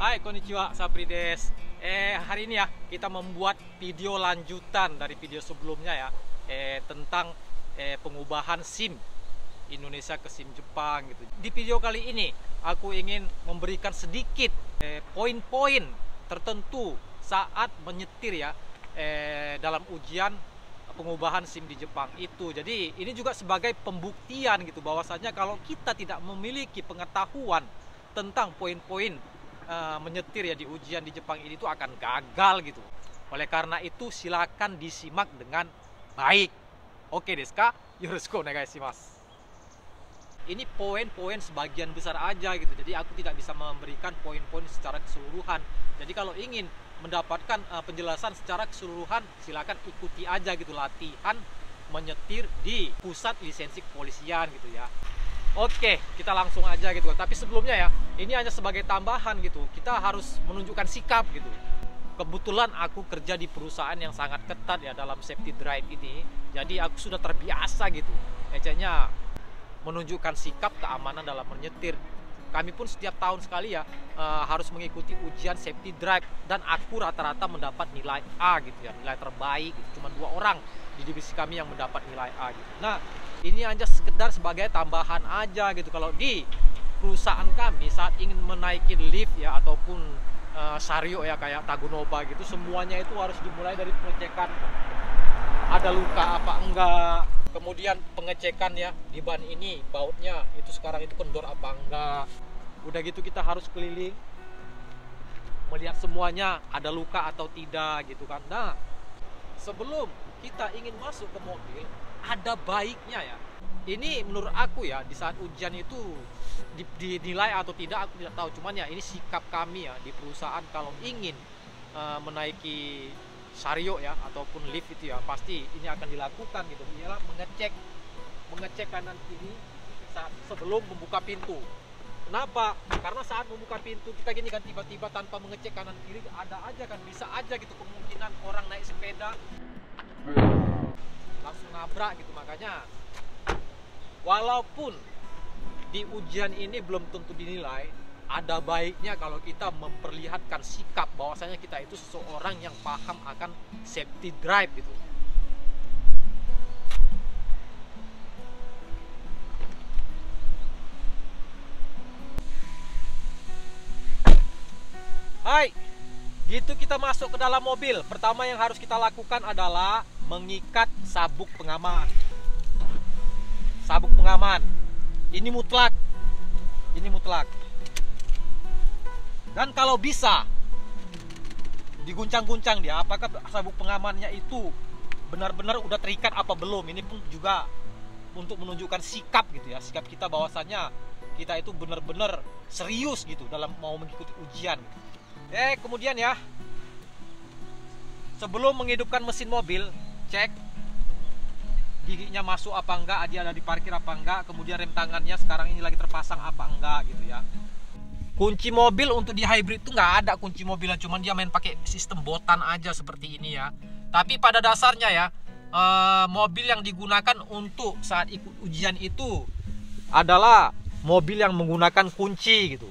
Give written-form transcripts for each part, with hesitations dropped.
Hai, konnichiwa, Sapri des. Hari ini ya kita membuat video lanjutan dari video sebelumnya ya, tentang pengubahan SIM Indonesia ke SIM Jepang gitu. Di video kali ini aku ingin memberikan sedikit poin-poin tertentu saat menyetir ya, dalam ujian pengubahan SIM di Jepang itu. Jadi ini juga sebagai pembuktian gitu bahwasanya kalau kita tidak memiliki pengetahuan tentang poin-poin menyetir ya di ujian di Jepang ini tuh akan gagal gitu. Oleh karena itu silakan disimak dengan baik. Oke desu ka? Yoroshiku onegaishimasu. Ini poin-poin sebagian besar aja gitu. Jadi aku tidak bisa memberikan poin-poin secara keseluruhan. Jadi kalau ingin mendapatkan penjelasan secara keseluruhan, silakan ikuti aja gitu latihan menyetir di pusat lisensi kepolisian gitu ya. Oke, kita langsung aja gitu. Tapi sebelumnya ya, ini hanya sebagai tambahan gitu. Kita harus menunjukkan sikap gitu. Kebetulan aku kerja di perusahaan yang sangat ketat ya dalam safety drive ini. Jadi aku sudah terbiasa gitu. Ejanya menunjukkan sikap keamanan dalam menyetir. Kami pun setiap tahun sekali ya harus mengikuti ujian safety drive. Dan aku rata-rata mendapat nilai A gitu ya. Nilai terbaik gitu. Cuma 2 orang di divisi kami yang mendapat nilai A gitu. Nah, ini hanya sekedar sebagai tambahan aja gitu. Kalau di perusahaan kami saat ingin menaikin lift ya ataupun Sario ya kayak Tagunoba gitu, semuanya itu harus dimulai dari pengecekan ada luka apa enggak, kemudian pengecekan ya di ban ini bautnya itu sekarang itu kendor apa enggak. Udah gitu kita harus keliling melihat semuanya ada luka atau tidak gitu kan. Nah, sebelum kita ingin masuk ke mobil, ada baiknya ya. Ini menurut aku ya, di saat ujian itu dinilai atau tidak aku tidak tahu. Cuman ya ini sikap kami ya di perusahaan kalau ingin menaiki Sario ya ataupun lift itu ya pasti ini akan dilakukan gitu. Ialah mengecek kanan kiri saat sebelum membuka pintu. Kenapa? Karena saat membuka pintu kita gini kan tiba-tiba tanpa mengecek kanan kiri ada aja kan, bisa aja gitu kemungkinan orang naik sepeda langsung nabrak gitu. Makanya walaupun di ujian ini belum tentu dinilai, ada baiknya kalau kita memperlihatkan sikap bahwasanya kita itu seseorang yang paham akan safety drive gitu. Hai, gitu kita masuk ke dalam mobil. Pertama yang harus kita lakukan adalah mengikat sabuk pengaman. Sabuk pengaman ini mutlak. Ini mutlak. Dan kalau bisa diguncang-guncang dia apakah sabuk pengamannya itu benar-benar udah terikat apa belum. Ini pun juga untuk menunjukkan sikap gitu ya, sikap kita bahwasannya kita itu benar-benar serius gitu dalam mau mengikuti ujian gitu. Kemudian ya, sebelum menghidupkan mesin mobil, cek giginya masuk apa enggak, dia ada di parkir apa enggak, kemudian rem tangannya sekarang ini lagi terpasang apa enggak gitu ya. Kunci mobil untuk di hybrid itu nggak ada kunci mobilnya, cuman dia main pakai sistem botan aja seperti ini ya. Tapi pada dasarnya ya, mobil yang digunakan untuk saat ikut ujian itu adalah mobil yang menggunakan kunci gitu.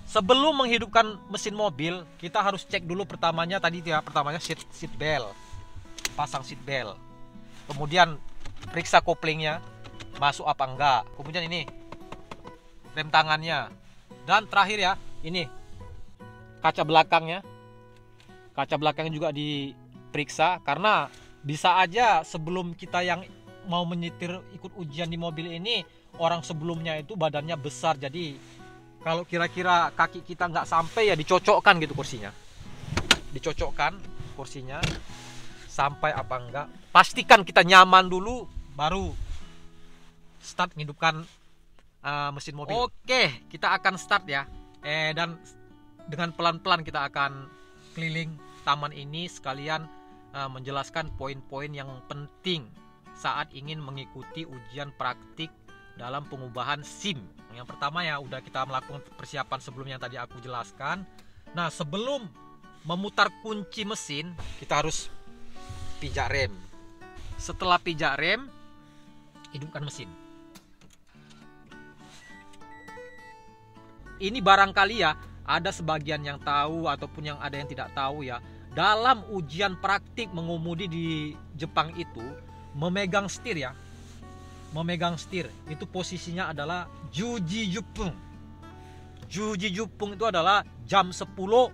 Sebelum menghidupkan mesin mobil, kita harus cek dulu pertamanya tadi ya, pertamanya seat belt. Pasang seat belt. Kemudian periksa koplingnya masuk apa enggak. Kemudian ini rem tangannya. Dan terakhir ya, ini kaca belakangnya. Kaca belakangnya juga diperiksa karena bisa aja sebelum kita yang mau menyetir ikut ujian di mobil ini, orang sebelumnya itu badannya besar, jadi kalau kira-kira kaki kita nggak sampai ya dicocokkan gitu kursinya. Dicocokkan kursinya sampai apa enggak. Pastikan kita nyaman dulu baru start menghidupkan mesin mobil. Oke, kita akan start ya. Dan dengan pelan-pelan kita akan keliling taman ini sekalian menjelaskan poin-poin yang penting saat ingin mengikuti ujian praktik dalam pengubahan SIM. Yang pertama ya udah kita melakukan persiapan sebelumnya yang tadi aku jelaskan. Nah, sebelum memutar kunci mesin, kita harus pijak rem. Setelah pijak rem, hidupkan mesin. Ini barangkali ya ada sebagian yang tahu ataupun yang ada yang tidak tahu ya. Dalam ujian praktik mengemudi di Jepang itu, memegang setir ya. Memegang setir itu posisinya adalah Juji Jupung. Juji Jupung itu adalah jam 10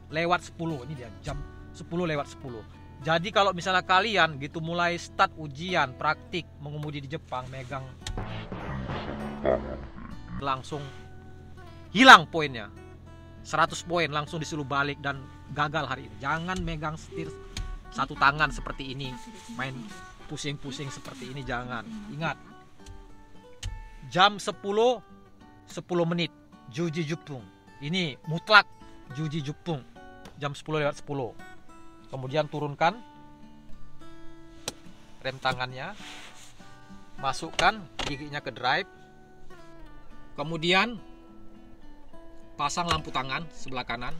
lewat 10. Ini dia jam 10 lewat 10. Jadi kalau misalnya kalian gitu mulai start ujian praktik mengemudi di Jepang, megang langsung hilang poinnya. 100 poin langsung disuruh balik dan gagal hari ini. Jangan megang setir satu tangan seperti ini, main pusing-pusing seperti ini, jangan. Ingat, jam 10 menit Juji Jupung. Ini mutlak Juji Jupung, jam 10 lewat 10. Kemudian turunkan rem tangannya, masukkan giginya ke drive, kemudian pasang lampu tangan sebelah kanan.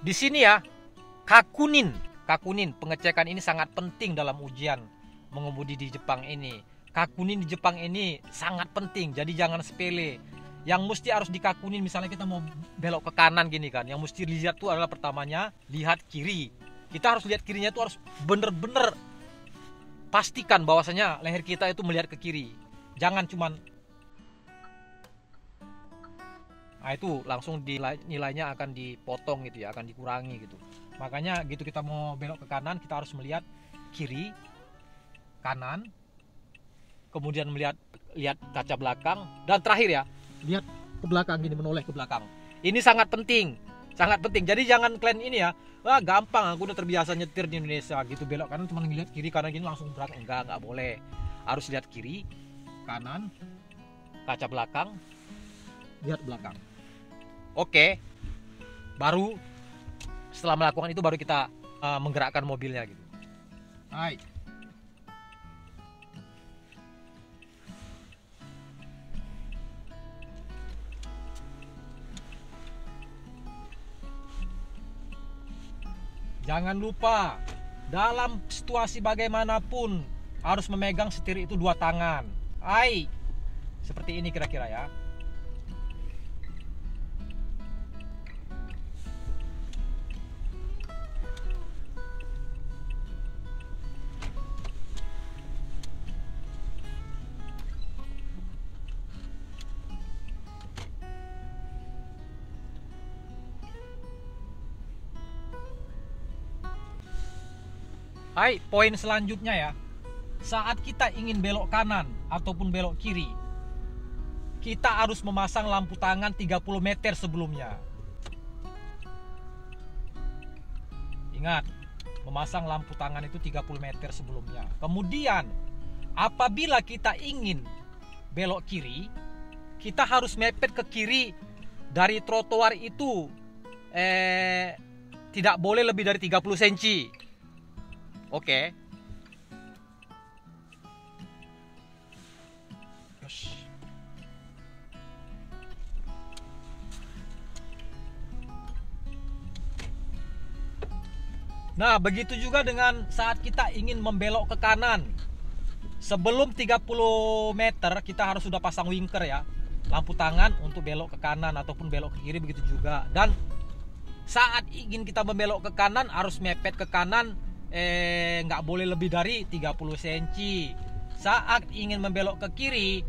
Di sini ya, kakunin pengecekan ini sangat penting dalam ujian mengemudi di Jepang ini. Kakunin di Jepang ini sangat penting, jadi jangan sepele. Yang mesti harus dikakunin, misalnya kita mau belok ke kanan gini kan, yang mesti dilihat tuh adalah pertamanya lihat kiri. Kita harus lihat kirinya tuh harus bener-bener pastikan bahwasanya leher kita itu melihat ke kiri. Jangan cuman itu langsung nilainya akan dipotong gitu ya, akan dikurangi gitu. Makanya gitu kita mau belok ke kanan, kita harus melihat kiri, kanan, kemudian lihat kaca belakang, dan terakhir ya, lihat ke belakang gini, menoleh ke belakang. Ini sangat penting, sangat penting. Jadi jangan kalian ini ya, wah gampang, aku udah terbiasa nyetir di Indonesia gitu, belok kanan cuma ngeliat kiri kanan gini langsung berangkat. Enggak boleh. Harus lihat kiri, kanan, kaca belakang, lihat belakang. Oke. Baru setelah melakukan itu baru kita menggerakkan mobilnya gitu. Hai. Jangan lupa, dalam situasi bagaimanapun harus memegang setir itu dua tangan. Seperti ini kira-kira ya. Poin selanjutnya ya, saat kita ingin belok kanan ataupun belok kiri, kita harus memasang lampu tangan 30 meter sebelumnya. Ingat, memasang lampu tangan itu 30 meter sebelumnya. Kemudian, apabila kita ingin belok kiri, kita harus mepet ke kiri dari trotoar itu tidak boleh lebih dari 30 cm. Oke. Nah, begitu juga dengan saat kita ingin membelok ke kanan. Sebelum 30 meter kita harus sudah pasang winker ya, lampu tangan untuk belok ke kanan ataupun belok ke kiri, begitu juga. Dan saat ingin kita membelok ke kanan harus mepet ke kanan, nggak boleh lebih dari 30 cm. Saat ingin membelok ke kiri,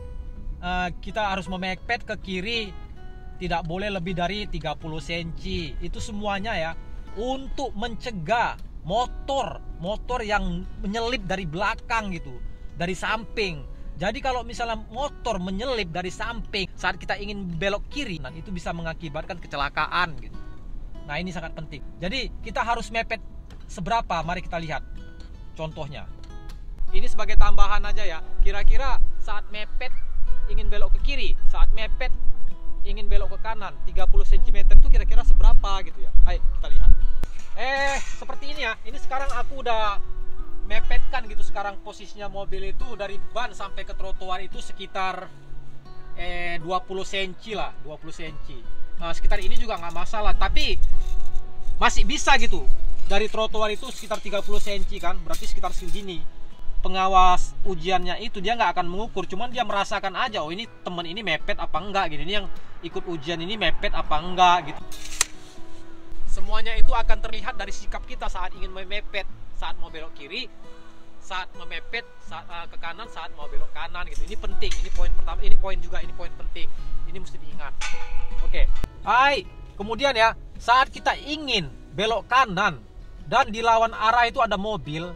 kita harus memepet ke kiri, tidak boleh lebih dari 30 cm. Itu semuanya ya untuk mencegah motor yang menyelip dari belakang gitu, dari samping. Jadi kalau misalnya motor menyelip dari samping saat kita ingin belok kiri, itu bisa mengakibatkan kecelakaan gitu. Nah, ini sangat penting. Jadi kita harus mepet seberapa? Mari kita lihat contohnya. Ini sebagai tambahan aja ya. Kira-kira saat mepet ingin belok ke kiri, saat mepet ingin belok ke kanan, 30 cm itu kira-kira seberapa gitu ya. Ayo kita lihat. Seperti ini ya. Ini sekarang aku udah mepetkan gitu. Sekarang posisinya mobil itu dari ban sampai ke trotoar itu sekitar 20 cm lah, 20 cm. Sekitar ini juga nggak masalah, tapi masih bisa gitu. Dari trotoar itu sekitar 30 cm kan, berarti sekitar segini. pengawas ujiannya itu dia nggak akan mengukur, cuman dia merasakan aja, oh ini temen ini mepet apa enggak gitu, ini yang ikut ujian ini mepet apa enggak gitu. Semuanya itu akan terlihat dari sikap kita saat ingin memepet, saat mau belok kiri, saat memepet, saat ke kanan, saat mau belok kanan gitu. Ini penting, ini poin pertama, ini poin juga, ini poin penting, ini mesti diingat. Oke. Hai, kemudian ya, saat kita ingin belok kanan dan di lawan arah itu ada mobil,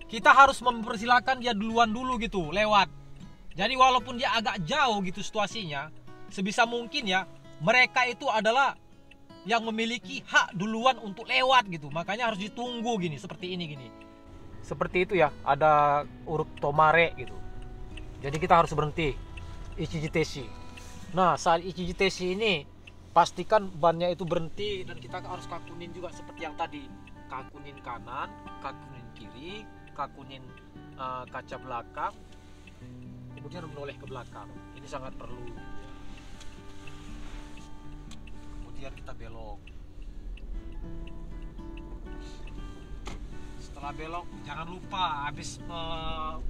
kita harus mempersilahkan dia duluan dulu gitu, lewat. Jadi walaupun dia agak jauh gitu situasinya, sebisa mungkin ya, mereka itu adalah yang memiliki hak duluan untuk lewat gitu. Makanya harus ditunggu gini, seperti ini gini. Seperti itu ya, ada urut tomare gitu. Jadi kita harus berhenti, ichijiteshi. Nah, saat ichijiteshi ini, pastikan bannya itu berhenti dan kita harus kakunin juga seperti yang tadi. Kakunin kanan, kakunin kiri, kakunin kaca belakang, kemudian menoleh ke belakang. Ini sangat perlu. Kemudian kita belok. Setelah belok, jangan lupa habis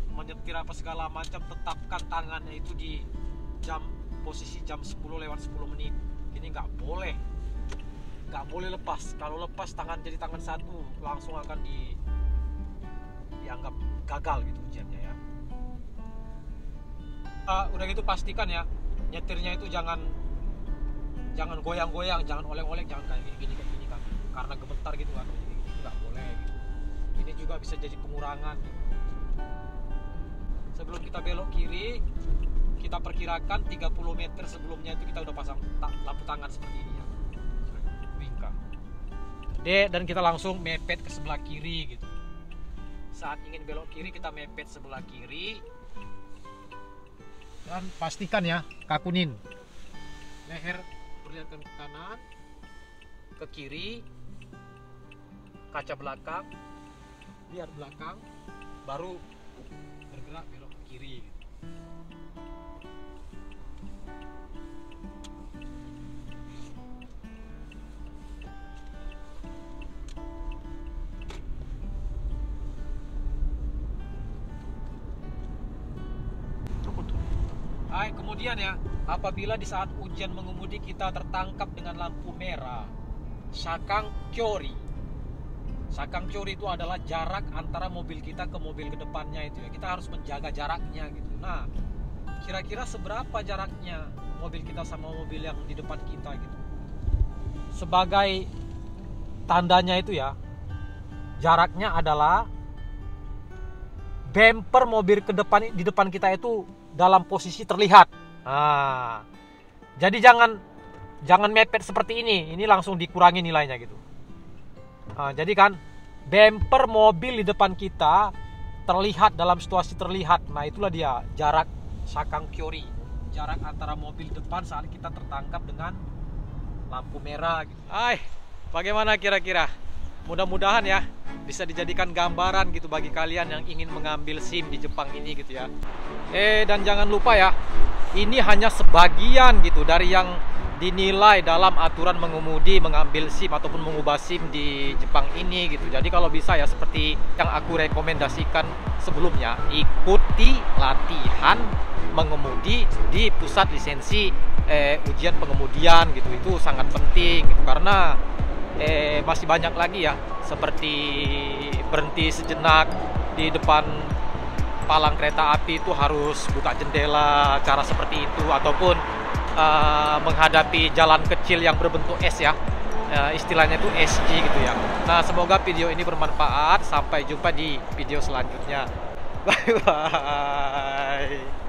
menyetir apa segala macam, tetapkan tangannya itu di posisi jam 10 lewat 10 menit. Ini nggak boleh lepas. Kalau lepas tangan jadi tangan satu, langsung akan dianggap gagal gitu ujiannya ya. Udah gitu pastikan ya, nyetirnya itu jangan goyang-goyang, jangan oleng-oleng, jangan kayak gini kan, karena gemetar gitu kan. Ini nggak boleh gitu. Ini juga bisa jadi pengurangan gitu. Sebelum kita belok kiri, kita perkirakan 30 meter sebelumnya itu kita udah pasang lampu tangan seperti ini ya, wingka. Dan kita langsung mepet ke sebelah kiri gitu. Saat ingin belok kiri, kita mepet sebelah kiri dan pastikan ya, kakunin leher, perlihatkan ke kanan, ke kiri, kaca belakang, lihat belakang, baru bergerak belok ke kiri. Kemudian ya, apabila di saat ujian mengemudi kita tertangkap dengan lampu merah, sakang kyori. Sakang kyori itu adalah jarak antara mobil kita ke mobil ke depannya itu ya. Kita harus menjaga jaraknya gitu. Nah, kira-kira seberapa jaraknya mobil kita sama mobil yang di depan kita gitu. Sebagai tandanya itu ya, jaraknya adalah bumper mobil di depan kita itu dalam posisi terlihat. Nah, jadi jangan mepet seperti ini. Ini langsung dikurangi nilainya gitu. Nah, jadi kan bumper mobil di depan kita terlihat dalam situasi terlihat. Nah, itulah dia jarak sakang kyori, jarak antara mobil depan saat kita tertangkap dengan lampu merah gitu. Bagaimana kira-kira? Mudah-mudahan ya bisa dijadikan gambaran gitu bagi kalian yang ingin mengambil SIM di Jepang ini gitu ya. Dan jangan lupa ya, ini hanya sebagian gitu dari yang dinilai dalam aturan mengemudi mengambil SIM ataupun mengubah SIM di Jepang ini gitu. Jadi kalau bisa ya seperti yang aku rekomendasikan sebelumnya, ikuti latihan mengemudi di pusat lisensi ujian pengemudian gitu. Itu sangat penting gitu, karena masih banyak lagi ya, seperti berhenti sejenak di depan palang kereta api itu harus buka jendela, cara seperti itu, ataupun menghadapi jalan kecil yang berbentuk S ya, istilahnya itu SG gitu ya. Nah, semoga video ini bermanfaat. Sampai jumpa di video selanjutnya. Bye bye.